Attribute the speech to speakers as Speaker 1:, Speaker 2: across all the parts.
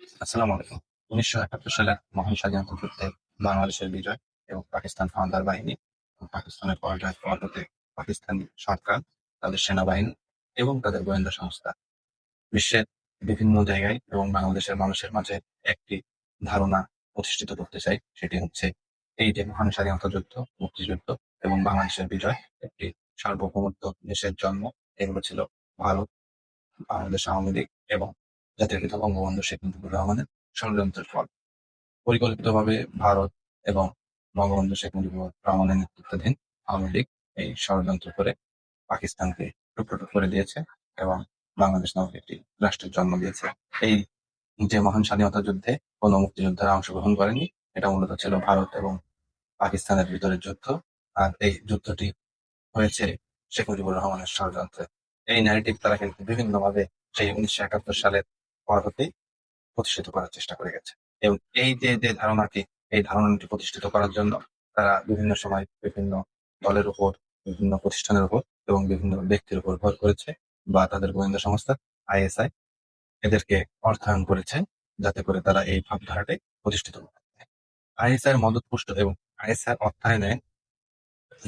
Speaker 1: আসসালামু আলাইকুম। ১৯৭১ সালের মহান স্বাধীনতা যুদ্ধে বাংলাদেশের বিজয় এবং পাকিস্তান হানাদার বাহিনী এবং পাকিস্তানের পরাজয়ের পর হতে পাকিস্তানি সরকার, তাদের সেনাবাহিনী এবং তাদের গোয়েন্দা সংস্থা বিশ্বের বিভিন্ন জায়গায় এবং বাংলাদেশের মানুষের মাঝে একটি ধারণা প্রতিষ্ঠিত করতে চাই। সেটি হচ্ছে এই যে মহান স্বাধীনতা যুদ্ধ, মুক্তিযুদ্ধ এবং বাংলাদেশের বিজয়, একটি সার্বভৌমত্ব দেশের জন্ম, এগুলো ছিল ভারত, বাংলাদেশ আওয়ামী লীগ এবং জাতির পিতা বঙ্গবন্ধু শেখ মুজিবুর রহমানের ষড়যন্ত্রের ফল। পরিকল্পিতভাবে ভারত এবং বঙ্গবন্ধু শেখ মুজিবুর রহমানের নেতৃত্বাধীন আওয়ামী লীগ এই ষড়যন্ত্র করে পাকিস্তানকে টুকরো টুকরো করে দিয়েছে এবং বাংলাদেশ নামক একটি রাষ্ট্রের জন্ম দিয়েছে। এই যে মহান স্বাধীনতা যুদ্ধে কোনো মুক্তিযোদ্ধারা অংশগ্রহণ করেনি, এটা মূলত ছিল ভারত এবং পাকিস্তানের ভিতরের যুদ্ধ। আর এই যুদ্ধটি হয়েছে শেখ মুজিবুর রহমানের ষড়যন্ত্রে। এই ন্যারেটিভ তারা কিন্তু বিভিন্নভাবে সেই ১৯৭১ সালের পর হতেই প্রতিষ্ঠিত করার চেষ্টা করে গেছে। এবং এই যে ধারণাটি, এই ধারণাটি প্রতিষ্ঠিত করার জন্য তারা বিভিন্ন সময় বিভিন্ন দলের উপর, বিভিন্ন প্রতিষ্ঠানের উপর এবং বিভিন্ন ব্যক্তির উপর ভর করেছে, বা তাদের গোয়েন্দা সংস্থা আইএসআই এদেরকে অর্থায়ন করেছে, যাতে করে তারা এই ভাবধারাটি প্রতিষ্ঠিত করতে পারে। আইএসআই এর মদতপুষ্ট এবং আইএসআই অর্থায়নে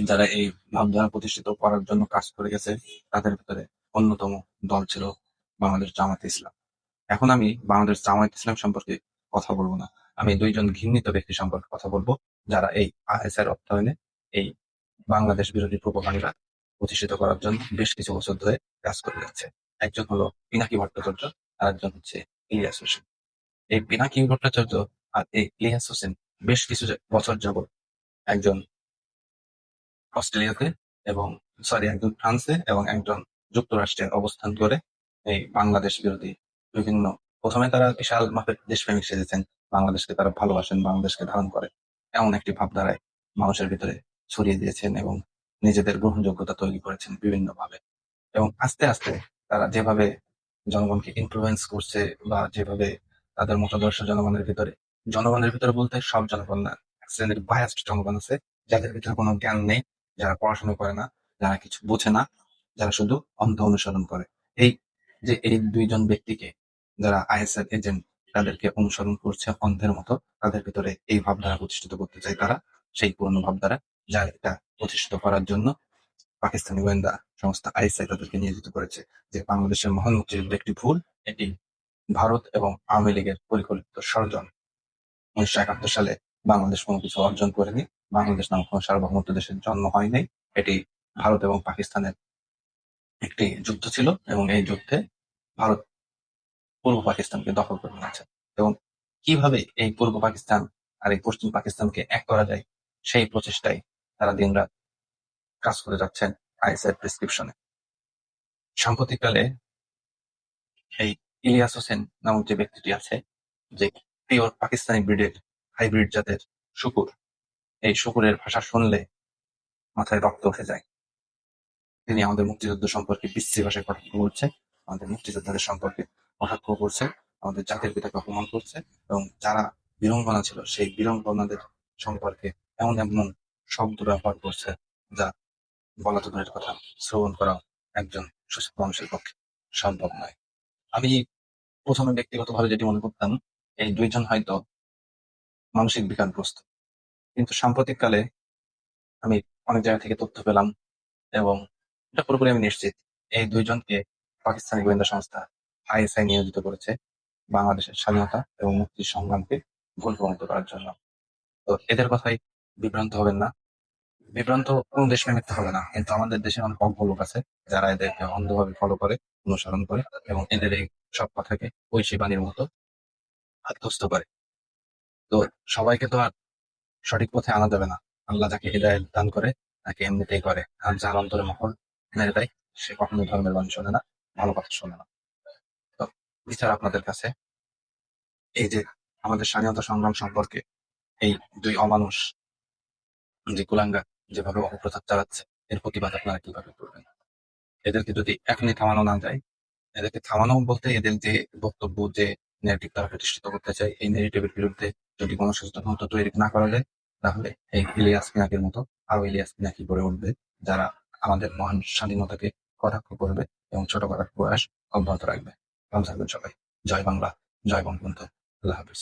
Speaker 1: যারা এই ভাবধারা প্রতিষ্ঠিত করার জন্য কাজ করে গেছে, তাদের ভিতরে অন্যতম দল ছিল বাংলাদেশ জামায়াতে ইসলাম। এখন আমি বাংলাদেশ জামায়াত ইসলাম সম্পর্কে কথা বলবো না। আমি দুইজন ঘৃণিত ব্যক্তি সম্পর্কে কথা বলবো, যারা এই আইএসআই এর অর্থায়নে এই বাংলাদেশ বিরোধী প্রোপাগান্ডা প্রতিষ্ঠিত করার জন্য বেশ কিছু বছর ধরে কাজ করে যাচ্ছে। একজন হলো পিনাকি ভট্টাচার্য, আর একজন হচ্ছে ইলিয়াস হোসেন। এই পিনাকি ভট্টাচার্য আর এই ইলিয়াস হোসেন বেশ কিছু বছর যাবত একজন অস্ট্রেলিয়াতে এবং একজন ফ্রান্সে এবং একজন যুক্তরাষ্ট্রে অবস্থান করে এই বাংলাদেশ বিরোধী বিভিন্ন, প্রথমে তারা বিশাল মাপের দেশপ্রেমিক সেজেছেন, বাংলাদেশকে তারা ভালোবাসেন, বাংলাদেশকে ধারণ করে এমন একটি ভাবধারায় মানুষের ভিতরে ছড়িয়ে দিয়েছেন এবং নিজেদের গ্রহণযোগ্যতা তৈরি করেছেন বিভিন্ন ভাবে। এবং আস্তে আস্তে তারা যেভাবে জনগণকে ইনফ্লুয়েন্স করছে, বা যেভাবে তাদের মতাদর্শ জনগণের ভিতরে বলতে সব জনগণ না, এক শ্রেণীর বায়াসড জনগণ আছে, যাদের ভিতরে কোনো জ্ঞান নেই, যারা পড়াশোনা করে না, যারা কিছু বোঝে না, যারা শুধু অন্ধ অনুসরণ করে। এই দুইজন ব্যক্তিকে, যারা আইএসআই এজেন্ট, তাদেরকে অনুসরণ করছে অন্ধের মতো, তাদের ভিতরে এই ভাবধারা প্রতিষ্ঠিত করতে চায় তারা, সেই পুরনো ভাবধারা, যা এটা প্রতিষ্ঠিত করার জন্য পাকিস্তানি গোয়েন্দা সংস্থা আইএসআই তাদেরকে নিয়োজিত করেছে। যে বাংলাদেশের মহান মুক্তিযুদ্ধ একটি ভুল, এটি ভারত এবং আওয়ামী লীগের পরিকল্পিত ষড়যন্ত্র। ১৯৭১ সালে বাংলাদেশ কোনো কিছু অর্জন করেনি, বাংলাদেশ নামক কোনো সার্বভৌমত্ব দেশের জন্ম হয় নাই। এটি ভারত এবং পাকিস্তানের একটি যুদ্ধ ছিল, এবং এই যুদ্ধে ভারত পূর্ব পাকিস্তানকে দখল করে নিয়েছে। এবং কিভাবে এই পূর্ব পাকিস্তান আর এই পশ্চিম পাকিস্তানকে এক করা যায়, সেই প্রচেষ্টায় তারা দিনরাত কাজ করে যাচ্ছেন আইএসআই প্রেসক্রিপশনে। সাম্প্রতিককালে এই ইলিয়াস হোসেন নামক যে ব্যক্তিটি আছে, যে পিওর পাকিস্তানি ব্রিডের হাইব্রিড জাতের শুকুর, এই শুকুরের ভাষা শুনলে মাথায় রক্ত উঠে যায়। তিনি আমাদের মুক্তিযুদ্ধ সম্পর্কে বিশ্রী ভাষায় কটাক্ষ করছে, আমাদের মুক্তিযোদ্ধাদের সম্পর্কে কটাক্ষ করছে, আমাদের জাতির পিতাকে অপমান করছে, এবং যারা বীরাঙ্গনা ছিল সেই বীরাঙ্গনাদের সম্পর্কে এমন এমন শব্দ ব্যবহার করছে, যা বলা তো দূরের কথা, শ্রবণ করা একজন সুস্থ মানুষের পক্ষে সম্ভব নয়। আমি প্রথমে ব্যক্তিগতভাবে যেটি মনে করতাম, এই দুইজন হয়তো মানসিক বিকারগ্রস্ত, কিন্তু সাম্প্রতিককালে আমি অনেক জায়গা থেকে তথ্য পেলাম, এবং এটা পুরোপুরি আমি নিশ্চিত, এই দুইজনকে পাকিস্তানি গোয়েন্দা সংস্থা আইএসআই নিয়োজিত করেছে বাংলাদেশের স্বাধীনতা এবং মুক্তির সংগ্রামকে ভুল প্রমাণিত করার জন্য। তো এদের কথাই বিভ্রান্ত হবেন না। বিভ্রান্ত কোন দেশপ্রেমিক তো হবে না, কিন্তু আমাদের দেশে অনেক অজ্ঞ লোক আছে, যারা এদেরকে অন্ধভাবে ফলো করে, অনুসরণ করে, এবং এদের এই সব কথাকে ঐশী বাণীর মতো আত্মস্থ করে। তো সবাইকে তো আর সঠিক পথে আনা যাবে না। আল্লাহ যাকে হৃদায়ত দান করে তাকে এমনিতেই করে, আর যার অন্তরে মহল মেরে দেয়, সে কখনো ধর্মের বাণী শোনে না, ভালো কথা শোনে না। তো বিচার আপনাদের কাছে। এই যে আমাদের স্বাধীনতা সংগ্রাম সম্পর্কে এই দুই অমানুষ, যে কুলাঙ্গার যেভাবে অপপ্রচার চালাচ্ছে, এর প্রতিবাদ আপনারা কিভাবে করবেন? এদেরকে যদি এখনই থামানো না যায়, এদেরকে থামানো বলতে এদের যে বক্তব্য, যে ন্যারেটিভ তারা প্রতিষ্ঠিত করতে চায়, এই ন্যারেটিভের বিরুদ্ধে যদি কোনো সচেতনতা তৈরি না করা যায়, তাহলে এই ইলিয়াস পিনাকির মতো আরো ইলিয়াস পিনাকি গড়ে উঠবে, যারা আমাদের মহান স্বাধীনতাকে কটাক্ষ করবে এবং ছোট করার প্রয়াস অব্যাহত রাখবে। ভালো থাকবেন সবাই। জয় বাংলা, জয় বঙ্গবন্ধু। আল্লাহ হাফেজ।